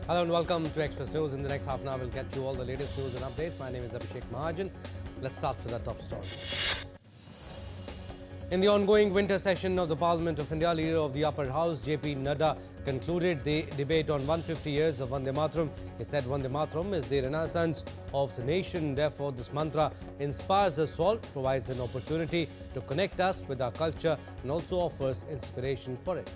Hello and welcome to Express News. In the next half an hour, we'll get you all the latest news and updates. My name is Abhishek Mahajan. Let's start with our top story. In the ongoing winter session of the Parliament of India, Leader of the Upper House, J.P. Nadda, concluded the debate on 150 years of Vande Mataram. He said Vande Mataram is the renaissance of the nation. Therefore, this mantra inspires us all, provides an opportunity to connect us with our culture and also offers inspiration for it.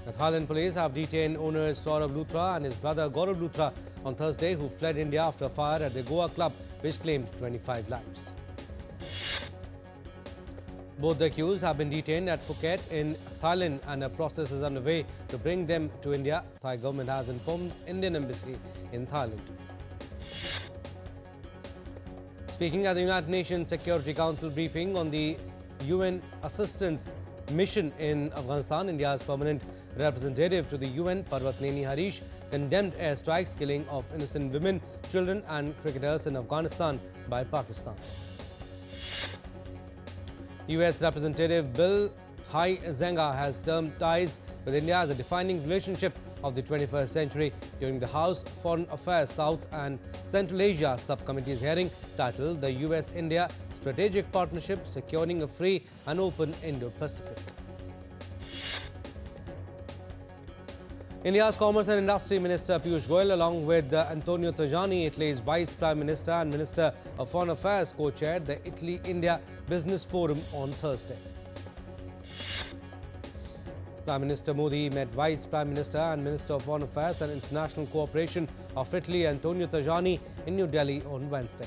The Thailand police have detained owners Saurabh Luthra and his brother Gaurav Luthra on Thursday, who fled India after a fire at the Goa club, which claimed 25 lives. Both the accused have been detained at Phuket in Thailand and a process is underway to bring them to India. Thai government has informed Indian embassy in Thailand. Speaking at the United Nations Security Council briefing on the UN assistance mission in Afghanistan, India's permanent representative to the UN, Parvatneni Harish, condemned airstrikes killing of innocent women, children and cricketers in Afghanistan by Pakistan. US Representative Bill Zenga has termed ties with India as a defining relationship of the 21st century during the House Foreign Affairs South and Central Asia Subcommittee's hearing titled The US-India Strategic Partnership Securing a Free and Open Indo-Pacific. India's Commerce and Industry Minister Piyush Goyal, along with Antonio Tajani, Italy's Vice Prime Minister and Minister of Foreign Affairs, co-chaired the Italy-India Business Forum on Thursday. Prime Minister Modi met Vice Prime Minister and Minister of Foreign Affairs and International Cooperation of Italy, Antonio Tajani, in New Delhi on Wednesday.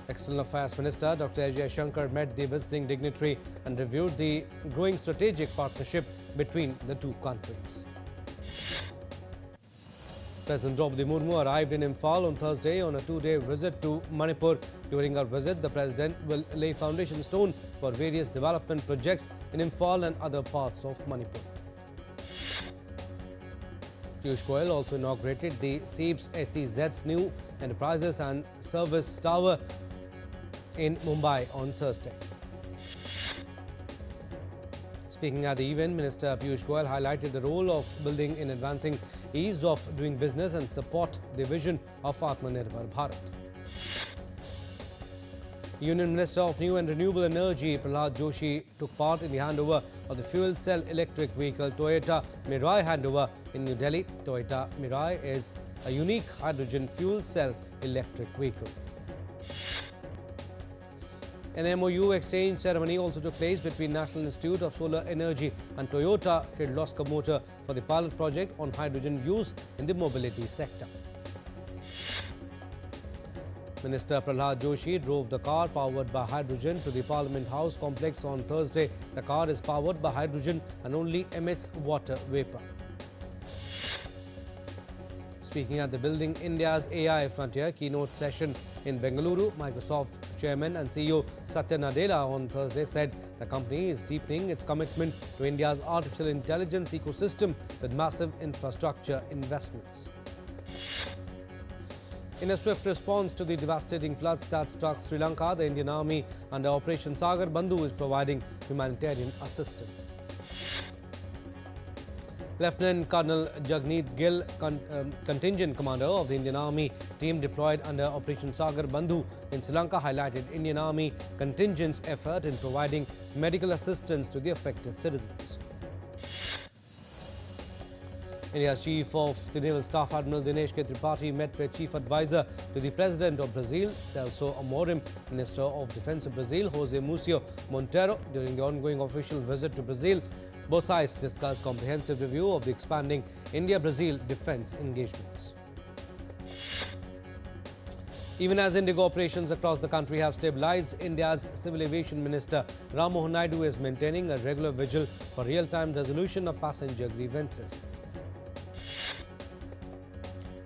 External Affairs Minister Dr. Ajay Shankar met the visiting dignitary and reviewed the growing strategic partnership between the two countries. President Draupadi Murmu arrived in Imphal on Thursday on a two-day visit to Manipur. During her visit, the President will lay foundation stone for various development projects in Imphal and other parts of Manipur. Piyush Goyal also inaugurated the SEEP's SEZ's new Enterprises and Service Tower in Mumbai on Thursday. Speaking at the event, Minister Piyush Goyal highlighted the role of building in advancing ease of doing business and support the vision of Atmanirbhar Bharat. Union Minister of New and Renewable Energy Prasar Joshi took part in the handover of the fuel cell electric vehicle Toyota Mirai handover in New Delhi. Toyota Mirai is a unique hydrogen fuel cell electric vehicle. An MOU exchange ceremony also took place between National Institute of Solar Energy and Toyota Kirloskar Motor for the pilot project on hydrogen use in the mobility sector. Minister Prasar Joshi drove the car powered by hydrogen to the Parliament House complex on Thursday. The car is powered by hydrogen and only emits water vapour. Speaking at the Building India's AI Frontier keynote session in Bengaluru, Microsoft Chairman and CEO Satya Nadella on Thursday said the company is deepening its commitment to India's artificial intelligence ecosystem with massive infrastructure investments. In a swift response to the devastating floods that struck Sri Lanka, the Indian Army under Operation Sagar Bandhu is providing humanitarian assistance. Lieutenant Colonel Jagneet Gill, contingent commander of the Indian Army team deployed under Operation Sagar Bandhu in Sri Lanka, highlighted Indian Army contingent's effort in providing medical assistance to the affected citizens. India's Chief of the Naval Staff Admiral Dinesh K. Tripathi met with Chief Advisor to the President of Brazil, Celso Amorim, Minister of Defense of Brazil, Jose Múcio Monteiro, during the ongoing official visit to Brazil. Both sides discussed comprehensive review of the expanding India-Brazil defense engagements. Even as Indigo operations across the country have stabilized, India's Civil Aviation Minister Ram Mohan Naidu is maintaining a regular vigil for real-time resolution of passenger grievances.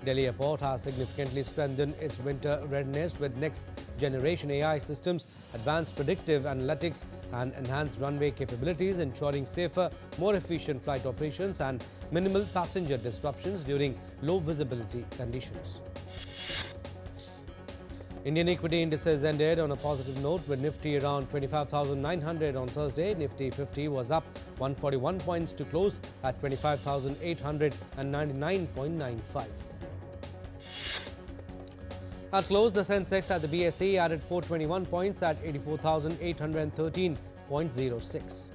Delhi Airport has significantly strengthened its winter readiness with next-generation AI systems, advanced predictive analytics and enhanced runway capabilities, ensuring safer, more efficient flight operations and minimal passenger disruptions during low-visibility conditions. Indian equity indices ended on a positive note with Nifty around 25,900 on Thursday. Nifty 50 was up 141 points to close at 25,899.95. At close, the Sensex at the BSE added 421 points at 84,813.06.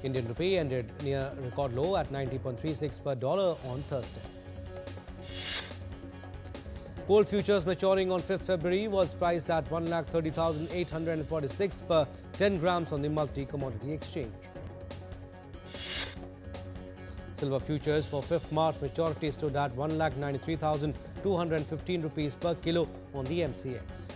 Indian rupee ended near record low at 90.36 per dollar on Thursday. Gold futures maturing on 5th February was priced at 1,30,846 per 10 grams on the multi-commodity exchange. Silver futures for 5th March maturity stood at 1,93,215 rupees per kilo on the MCX.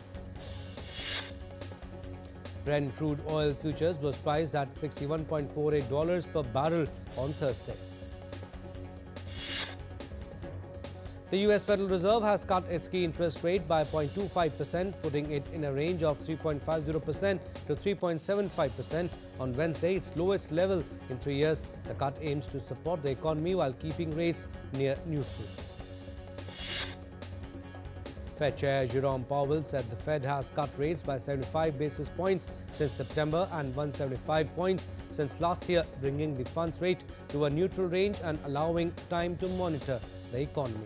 Brent crude oil futures was priced at $61.48 per barrel on Thursday. The U.S. Federal Reserve has cut its key interest rate by 0.25%, putting it in a range of 3.50% to 3.75% on Wednesday, its lowest level in 3 years. The cut aims to support the economy while keeping rates near neutral. Fed Chair Jerome Powell said the Fed has cut rates by 75 basis points since September and 175 points since last year, bringing the funds rate to a neutral range and allowing time to monitor the economy.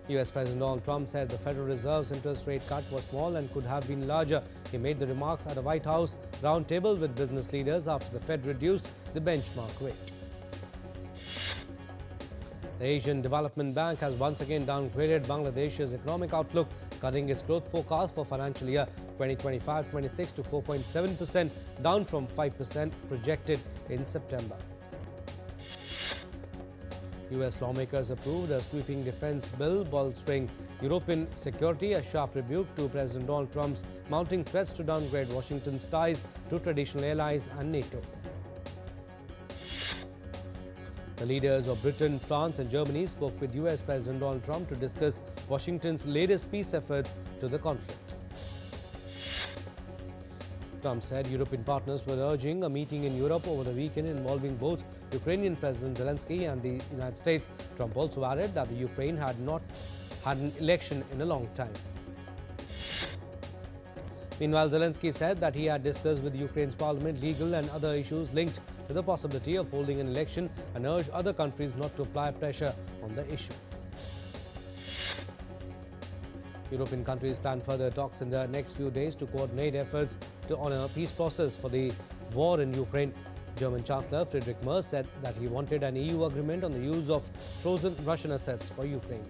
U.S. President Donald Trump said the Federal Reserve's interest rate cut was small and could have been larger. He made the remarks at a White House roundtable with business leaders after the Fed reduced the benchmark rate. The Asian Development Bank has once again downgraded Bangladesh's economic outlook, cutting its growth forecast for financial year 2025-26 to 4.7%, down from 5% projected in September. U.S. lawmakers approved a sweeping defense bill bolstering European security, a sharp rebuke to President Donald Trump's mounting threats to downgrade Washington's ties to traditional allies and NATO. The leaders of Britain, France and Germany spoke with U.S. President Donald Trump to discuss Washington's latest peace efforts to the conflict. Trump said European partners were urging a meeting in Europe over the weekend involving both Ukrainian President Zelensky and the United States. Trump also added that the Ukraine had not had an election in a long time. Meanwhile, Zelensky said that he had discussed with Ukraine's parliament legal and other issues linked to the possibility of holding an election and urged other countries not to apply pressure on the issue. European countries plan further talks in the next few days to coordinate efforts to honor a peace process for the war in Ukraine. German Chancellor Friedrich Merz said that he wanted an EU agreement on the use of frozen Russian assets for Ukraine.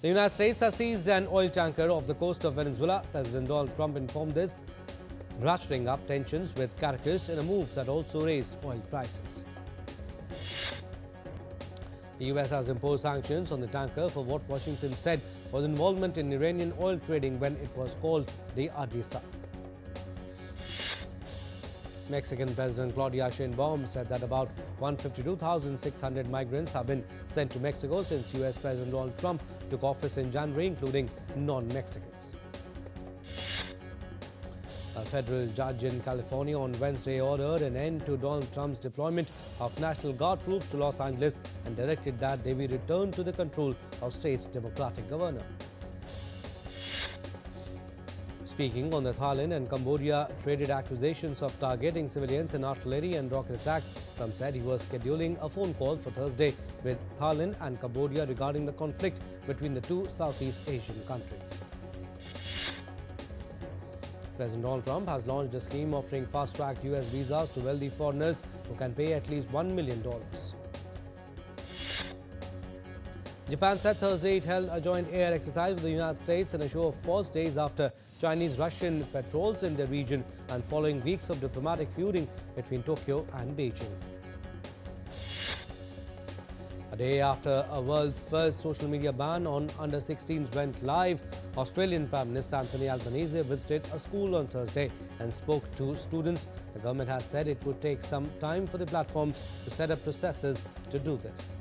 The United States has seized an oil tanker off the coast of Venezuela. President Donald Trump informed this, ratcheting up tensions with Caracas in a move that also raised oil prices. The U.S. has imposed sanctions on the tanker for what Washington said was involvement in Iranian oil trading when it was called the Ardisa. Mexican President Claudia Sheinbaum said that about 152,600 migrants have been sent to Mexico since U.S. President Donald Trump took office in January, including non-Mexicans. A federal judge in California on Wednesday ordered an end to Donald Trump's deployment of National Guard troops to Los Angeles and directed that they be returned to the control of state's Democratic governor. Speaking on the Thailand and Cambodia traded accusations of targeting civilians in artillery and rocket attacks, Trump said he was scheduling a phone call for Thursday with Thailand and Cambodia regarding the conflict between the two Southeast Asian countries. President Donald Trump has launched a scheme offering fast-track U.S. visas to wealthy foreigners who can pay at least $1 million. Japan said Thursday it held a joint air exercise with the United States in a show of force days after Chinese-Russian patrols in the region and following weeks of diplomatic feuding between Tokyo and Beijing. A day after a world-first social media ban on under-16s went live, Australian Prime Minister Anthony Albanese visited a school on Thursday and spoke to students. The government has said it would take some time for the platforms to set up processes to do this.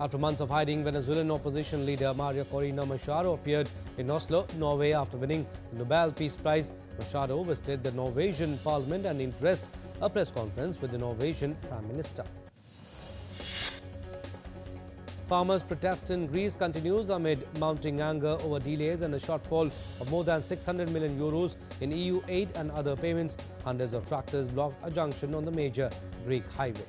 After months of hiding, Venezuelan opposition leader Maria Corina Machado appeared in Oslo, Norway after winning the Nobel Peace Prize. Machado visited the Norwegian parliament and addressed a press conference with the Norwegian Prime Minister. Farmers' protest in Greece continues amid mounting anger over delays and a shortfall of more than 600 million euros in EU aid and other payments. Hundreds of tractors blocked a junction on the major Greek highway.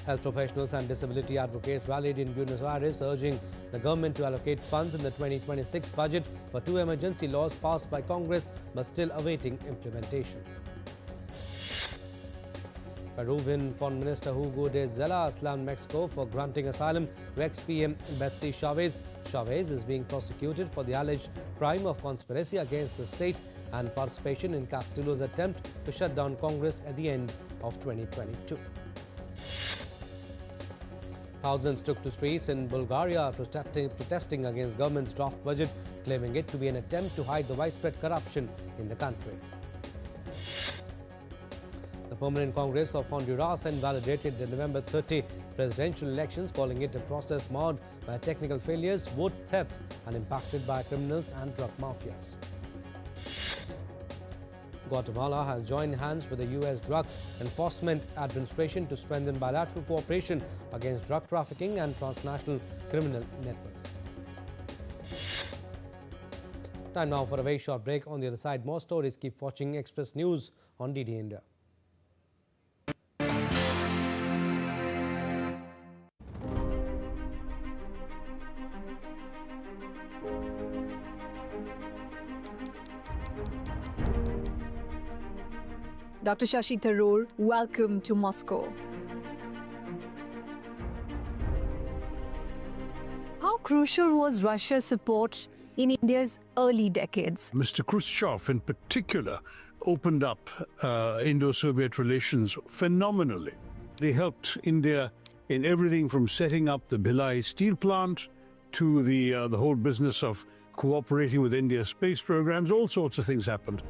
Health professionals and disability advocates rallied in Buenos Aires, urging the government to allocate funds in the 2026 budget for 2 emergency laws passed by Congress but still awaiting implementation. Peruvian Foreign Minister Hugo de Zela slammed Mexico for granting asylum to ex-PM Betsy Chavez. Chavez is being prosecuted for the alleged crime of conspiracy against the state and participation in Castillo's attempt to shut down Congress at the end of 2022. Thousands took to streets in Bulgaria protesting against government's draft budget, claiming it to be an attempt to hide the widespread corruption in the country. The Permanent Congress of Honduras invalidated the November 30 presidential elections, calling it a process marred by technical failures, vote thefts, and impacted by criminals and drug mafias. Guatemala has joined hands with the U.S. Drug Enforcement Administration to strengthen bilateral cooperation against drug trafficking and transnational criminal networks. Time now for a very short break. On the other side, more stories. Keep watching Express News on DD India. Dr. Shashi Tharoor, welcome to Moscow. How crucial was Russia's support in India's early decades? Mr. Khrushchev, in particular, opened up Indo-Soviet relations phenomenally. They helped India in everything from setting up the Bhilai steel plant to the whole business of cooperating with India's space programs. All sorts of things happened.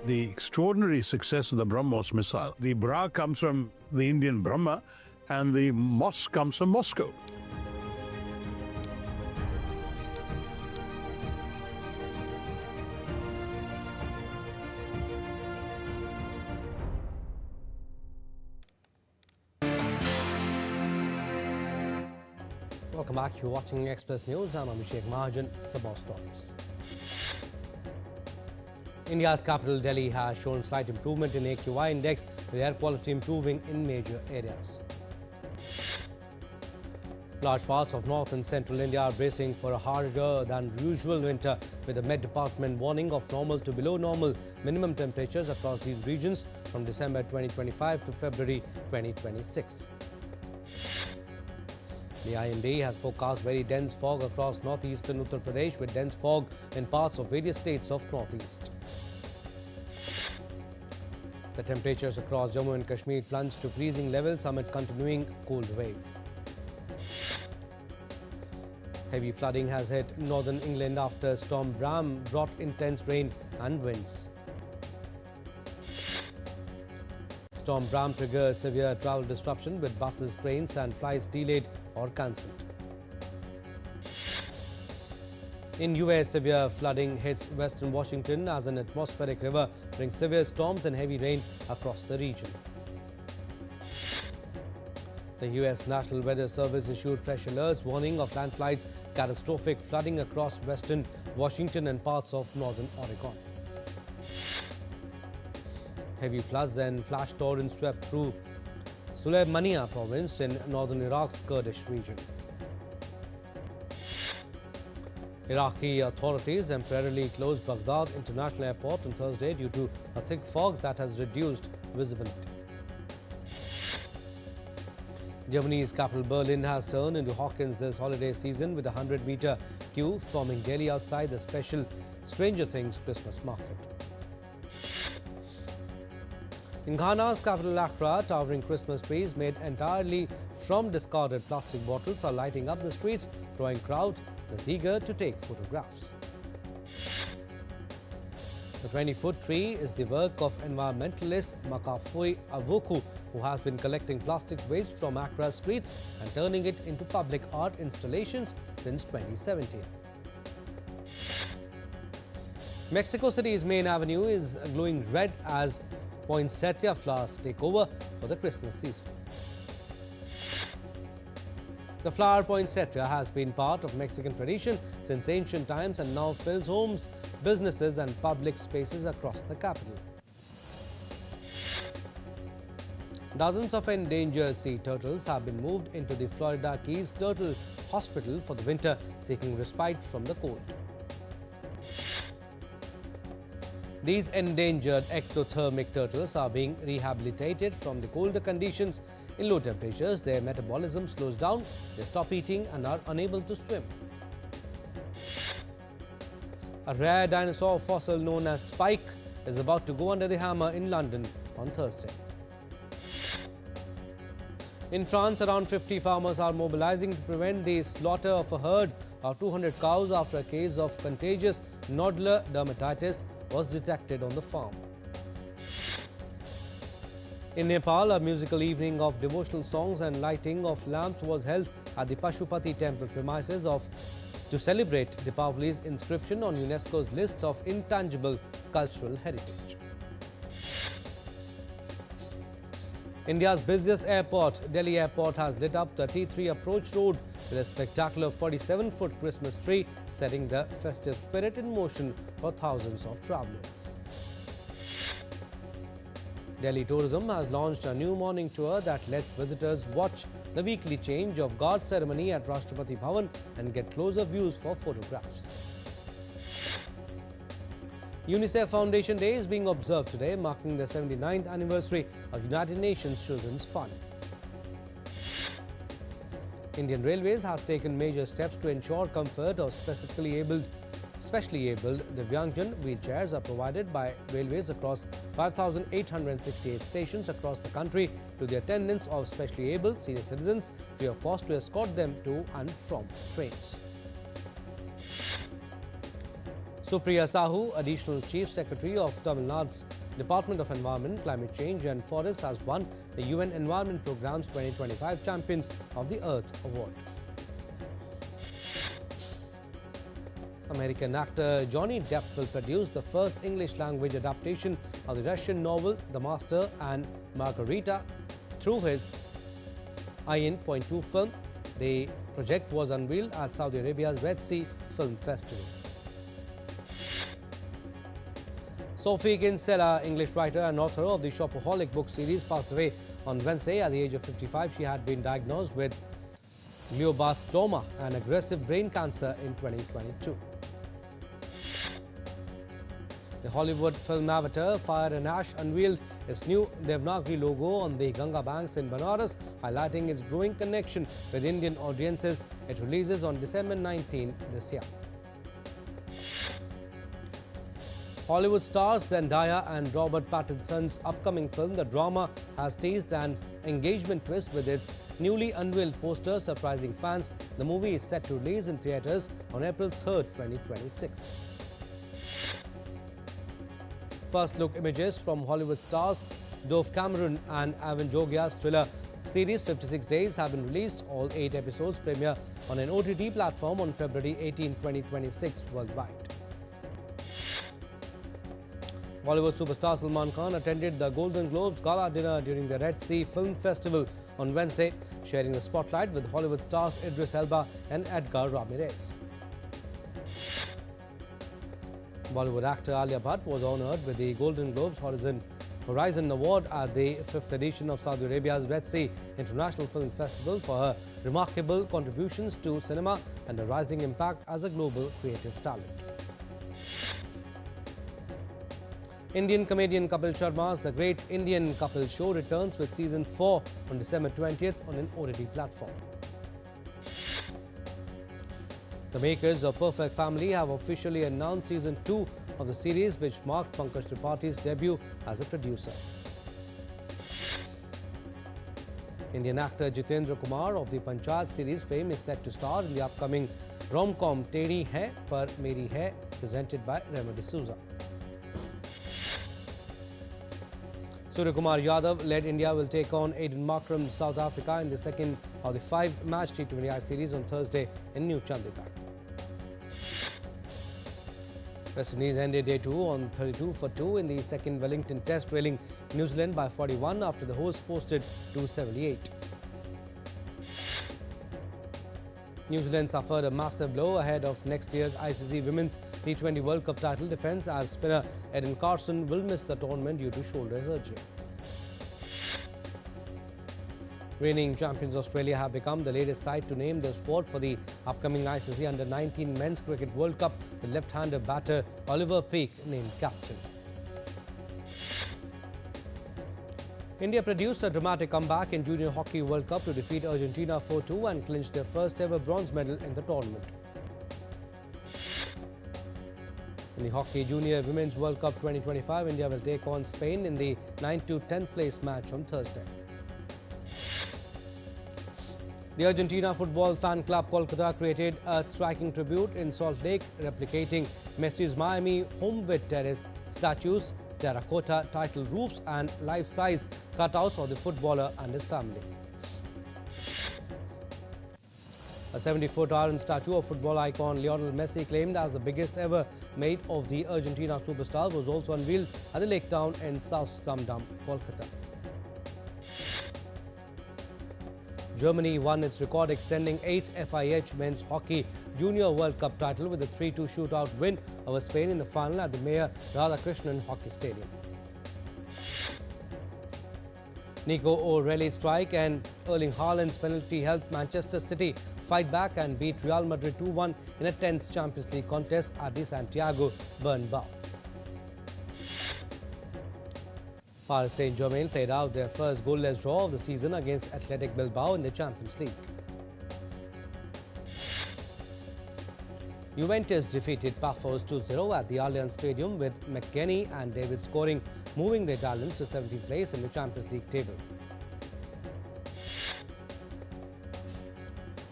The extraordinary success of the BrahMos missile. The Bra comes from the Indian Brahma and the Mos comes from Moscow. Welcome back. You're watching Express News. I'm Abhishek Mahajan. Some more stories. India's capital Delhi has shown slight improvement in AQI index, with air quality improving in major areas. Large parts of north and central India are bracing for a harsher than usual winter, with the Met Department warning of normal to below normal minimum temperatures across these regions from December 2025 to February 2026. The IMD has forecast very dense fog across northeastern Uttar Pradesh, with dense fog in parts of various states of northeast. The temperatures across Jammu and Kashmir plunged to freezing levels amid continuing cold wave. Heavy flooding has hit northern England after Storm Bram brought intense rain and winds. Storm Bram triggers severe travel disruption, with buses, trains and flights delayed or cancelled. In US, severe flooding hits western Washington as an atmospheric river brings severe storms and heavy rain across the region. The US National Weather Service issued fresh alerts warning of landslides, catastrophic flooding across western Washington and parts of northern Oregon. Heavy floods and flash torrents swept through Suleimania province in northern Iraq's Kurdish region. Iraqi authorities temporarily closed Baghdad International Airport on Thursday due to a thick fog that has reduced visibility. Germany's capital Berlin has turned into Hawkins this holiday season, with a 100-meter queue forming daily outside the special Stranger Things Christmas market. In Ghana's capital Accra, towering Christmas trees made entirely from discarded plastic bottles are lighting up the streets, drawing crowds that's eager to take photographs. The 20-foot tree is the work of environmentalist Makafui Avuku, who has been collecting plastic waste from Accra's streets and turning it into public art installations since 2017. Mexico City's main avenue is glowing red as poinsettia flowers take over for the Christmas season. The flower poinsettia has been part of Mexican tradition since ancient times and now fills homes, businesses and public spaces across the capital. Dozens of endangered sea turtles have been moved into the Florida Keys Turtle Hospital for the winter, seeking respite from the cold. These endangered ectothermic turtles are being rehabilitated from the colder conditions. In low temperatures, their metabolism slows down, they stop eating and are unable to swim. A rare dinosaur fossil known as Spike is about to go under the hammer in London on Thursday. In France, around 50 farmers are mobilizing to prevent the slaughter of a herd of 200 cows after a case of contagious nodular dermatitis was detected on the farm. In Nepal, a musical evening of devotional songs and lighting of lamps was held at the Pashupati temple premises to celebrate Deepavali's inscription on UNESCO's list of intangible cultural heritage. India's busiest airport, Delhi Airport, has lit up the T3 approach road with a spectacular 47-foot Christmas tree, setting the festive spirit in motion for thousands of travellers. Delhi Tourism has launched a new morning tour that lets visitors watch the weekly change of guard ceremony at Rashtrapati Bhavan and get closer views for photographs. UNICEF Foundation Day is being observed today, marking the 79th anniversary of United Nations Children's Fund. Indian Railways has taken major steps to ensure comfort of specially abled Divyangjan wheelchairs are provided by railways across 5,868 stations across the country to the attendants of specially abled senior citizens free of cost to escort them to and from trains. Supriya Sahu, Additional Chief Secretary of Tamil Nadu's Department of Environment, Climate Change and Forests, has won the UN Environment Programme's 2025 Champions of the Earth Award. American actor Johnny Depp will produce the first English-language adaptation of the Russian novel The Master and Margarita through his IN.2 film. The project was unveiled at Saudi Arabia's Red Sea Film Festival. Sophie Kinsella, English writer and author of the Shopaholic book series, passed away on Wednesday at the age of 55. She had been diagnosed with glioblastoma, an aggressive brain cancer, in 2022. The Hollywood film Avatar, Fire and Ash unveiled its new Devanagari logo on the Ganga banks in Banaras, highlighting its growing connection with Indian audiences. It releases on December 19 this year. Hollywood stars Zendaya and Robert Pattinson's upcoming film, The Drama, has teased an engagement twist with its newly unveiled poster, surprising fans. The movie is set to release in theatres on April 3, 2026. First look images from Hollywood stars Dove Cameron and Evan Jogia's thriller series 56 Days have been released. All 8 episodes premiere on an OTT platform on February 18, 2026 worldwide. Bollywood superstar Salman Khan attended the Golden Globes Gala dinner during the Red Sea Film Festival on Wednesday, sharing the spotlight with Hollywood stars Idris Elba and Edgar Ramirez. Bollywood actor Alia Bhatt was honoured with the Golden Globes Horizon Award at the 5th edition of Saudi Arabia's Red Sea International Film Festival for her remarkable contributions to cinema and a rising impact as a global creative talent. Indian comedian Kapil Sharma's The Great Indian Kapil Show returns with Season 4 on December 20th on an OTT platform. The makers of Perfect Family have officially announced Season 2 of the series, which marked Pankaj Tripaঠি's debut as a producer. Indian actor Jitendra Kumar of the Panchayat series fame is set to star in the upcoming rom-com Teri Hai Par Meri Hai, presented by Rema D'Souza. Surya Kumar Yadav led India will take on Aiden Markram, South Africa, in the second of the 5-match T20I series on Thursday in New Chandigarh. West Indies ended day 2 on 32 for 2 in the second Wellington Test, trailing New Zealand by 41 after the hosts posted 278. New Zealand suffered a massive blow ahead of next year's ICC Women's T20 World Cup title defence as spinner Eden Carson will miss the tournament due to shoulder surgery. Reigning champions Australia have become the latest side to name their squad for the upcoming ICC Under-19 Men's Cricket World Cup, with left-hander batter Oliver Peake named captain. India produced a dramatic comeback in Junior Hockey World Cup to defeat Argentina 4-2 and clinch their first ever bronze medal in the tournament. In the Hockey Junior Women's World Cup 2025, India will take on Spain in the 9th to 10th place match on Thursday. The Argentina Football Fan Club Kolkata created a striking tribute in Salt Lake, replicating Messi's Miami home with terrace statues, terracotta title roofs and life-size cutouts of the footballer and his family. A 70-foot iron statue of football icon Lionel Messi, claimed as the biggest ever made of the Argentina superstar, was also unveiled at the Lake Town in South Dum-Dum, Kolkata. Germany won its record-extending 8th FIH Men's Hockey Junior World Cup title with a 3-2 shootout win over Spain in the final at the Mayor Radhakrishnan Hockey Stadium. Nico O'Reilly's strike and Erling Haaland's penalty helped Manchester City fight back and beat Real Madrid 2-1 in a tense Champions League contest at the Santiago Bernabeu. Paris Saint-Germain played out their first goalless draw of the season against Athletic Bilbao in the Champions League. Juventus defeated Pafos 2-0 at the Allianz Stadium, with McKennie and David scoring, moving the Italians to 17th place in the Champions League table.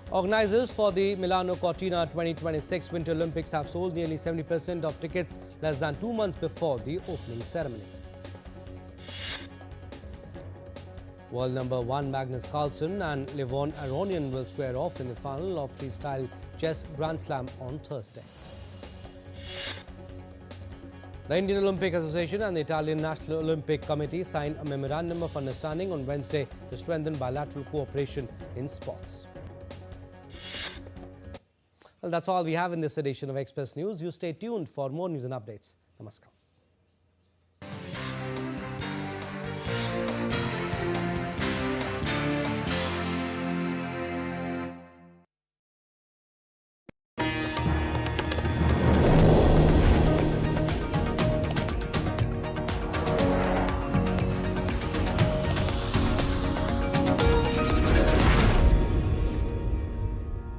Organisers for the Milano Cortina 2026 Winter Olympics have sold nearly 70% of tickets less than 2 months before the opening ceremony. World number 1 Magnus Carlsen and Livon Aronian will square off in the final of Freestyle Chess Grand Slam on Thursday. The Indian Olympic Association and the Italian National Olympic Committee signed a memorandum of understanding on Wednesday to strengthen bilateral cooperation in sports. Well, that's all we have in this edition of Express News. You stay tuned for more news and updates. Namaskar.